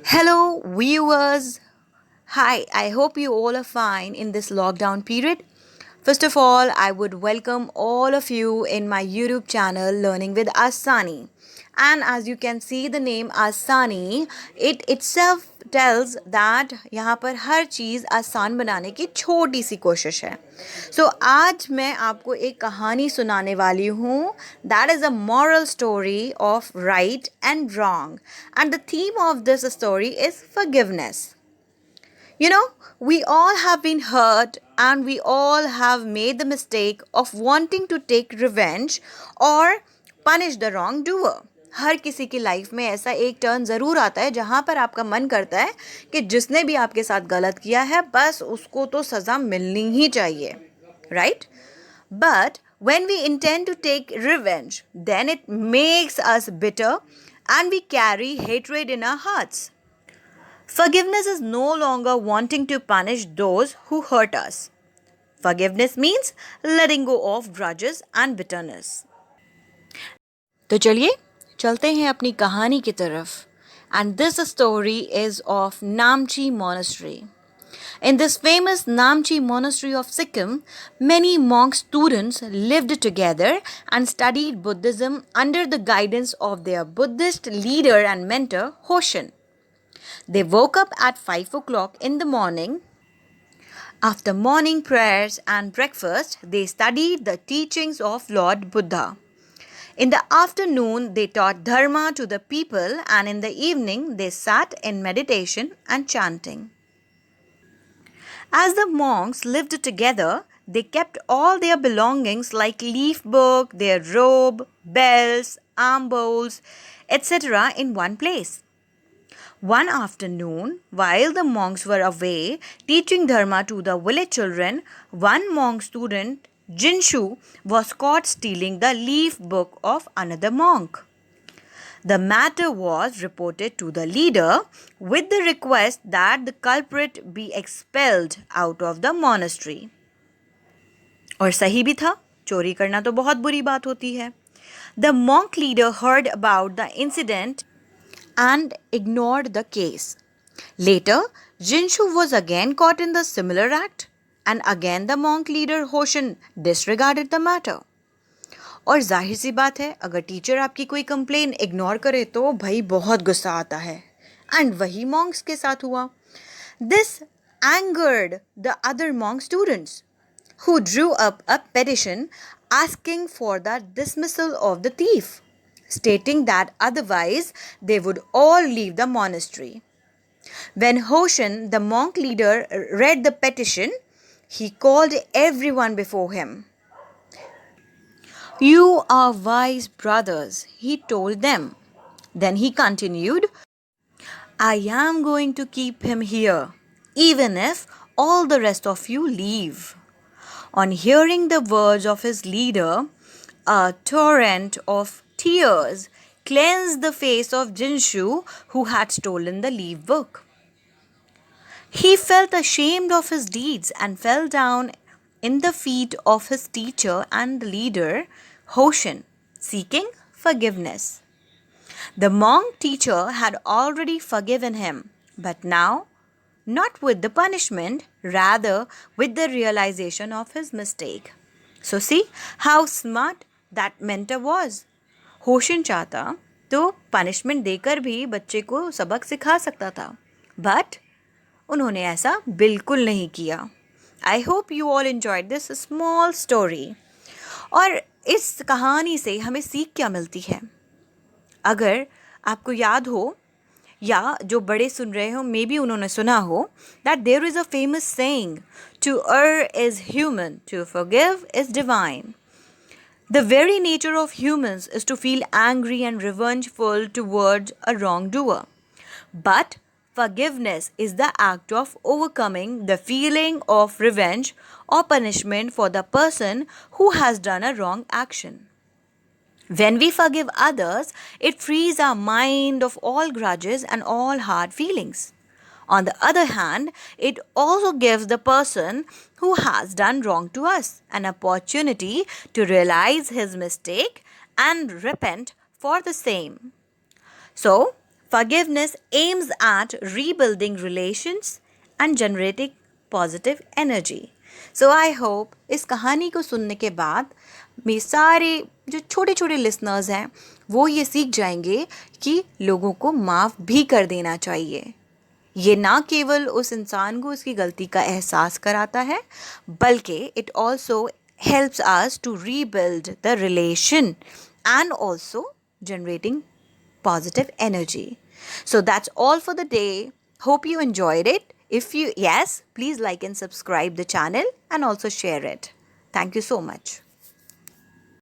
Hello, viewers. Hi, I hope you all are fine in this lockdown period. First of all, I would welcome all of you in my YouTube channel Learning with Asani. And as you can see the name Asani, it itself tells that यहाँ पर हर चीज़ आसान बनाने की छोटी सी कोशिश है. So आज मैं आपको एक कहानी सुनाने वाली हूँ. That is a moral story of right and wrong. And the theme of this story is forgiveness. You know, we all have been hurt and we all have made the mistake of wanting to take revenge or punish the wrongdoer. हर किसी की life में ऐसा एक turn ज़रूर आता है जहाँ पर आपका मन करता है कि जिसने भी आपके साथ गलत किया है बस उसको तो सज़ा मिलनी ही चाहिए, right? But when we intend to take revenge, then it makes us bitter and we carry hatred in our hearts. Forgiveness is no longer wanting to punish those who hurt us. Forgiveness means letting go of grudges and bitterness. तो चलिए चलते हैं अपनी कहानी की तरफ. And this story is of Namchi Monastery. In this famous Namchi Monastery of Sikkim, many monk students lived together and studied Buddhism under the guidance of their Buddhist leader and mentor, Hoshin. They woke up at 5 o'clock in the morning. After morning prayers and breakfast, they studied the teachings of Lord Buddha. In the afternoon, they taught Dharma to the people, and in the evening, they sat in meditation and chanting. As the monks lived together, they kept all their belongings like leaf book, their robe, bells, arm bowls, etc. in one place. One afternoon, while the monks were away teaching Dharma to the village children, one monk student, Jinshu, was caught stealing the leaf book of another monk. The matter was reported to the leader with the request that the culprit be expelled out of the monastery. और सही भी था, चोरी करना तो बहुत बुरी बात होती है. The monk leader heard about the incident and ignored the case. Later, Jinshu was again caught in the similar act, and again the monk leader Hoshin disregarded the matter. और जाहिर सी बात है, अगर टीचर आपकी कोई कंप्लेन इग्नोर करे तो भाई बहुत गुस्सा आता है. एंड वही मॉन्क्स के साथ हुआ. This angered the other monk students, who drew up a petition asking for the dismissal of the thief, stating that otherwise they would all leave the monastery. When Hoshin, the monk leader, read the petition, he called everyone before him. You are wise brothers, he told them. Then he continued, I am going to keep him here, even if all the rest of you leave. On hearing the words of his leader, a torrent of tears cleansed the face of Jinshu, who had stolen the leaf book. He felt ashamed of his deeds and fell down in the feet of his teacher and leader, Hoshin, seeking forgiveness. The monk teacher had already forgiven him, but now, not with the punishment, rather with the realization of his mistake. So see how smart that mentor was. Hoshin चाहता तो punishment देकर भी बच्चे को सबक सिखा सकता था, but उन्होंने ऐसा बिल्कुल नहीं किया. I hope you all enjoyed this small story. और इस कहानी से हमें सीख क्या मिलती है? अगर आपको याद हो या जो बड़े सुन रहे हो मे बी उन्होंने सुना हो that there is a famous saying, to err is human, to forgive is divine. The very nature of humans is to feel angry and revengeful towards a wrongdoer. But forgiveness is the act of overcoming the feeling of revenge or punishment for the person who has done a wrong action. When we forgive others, it frees our mind of all grudges and all hard feelings. On the other hand, it also gives the person who has done wrong to us an opportunity to realize his mistake and repent for the same. So, Forgiveness aims at rebuilding relations and generating positive energy. So I hope इस कहानी को सुनने के बाद मेरे सारे जो छोटे छोटे लिसनर्स हैं वो ये सीख जाएंगे कि लोगों को माफ़ भी कर देना चाहिए. ये ना केवल उस इंसान को उसकी गलती का एहसास कराता है बल्कि it also helps us to rebuild the relation and also generating positive energy. So that's all for the day. Hope you enjoyed it. If you, yes, please like and subscribe the channel and also share it. Thank you so much.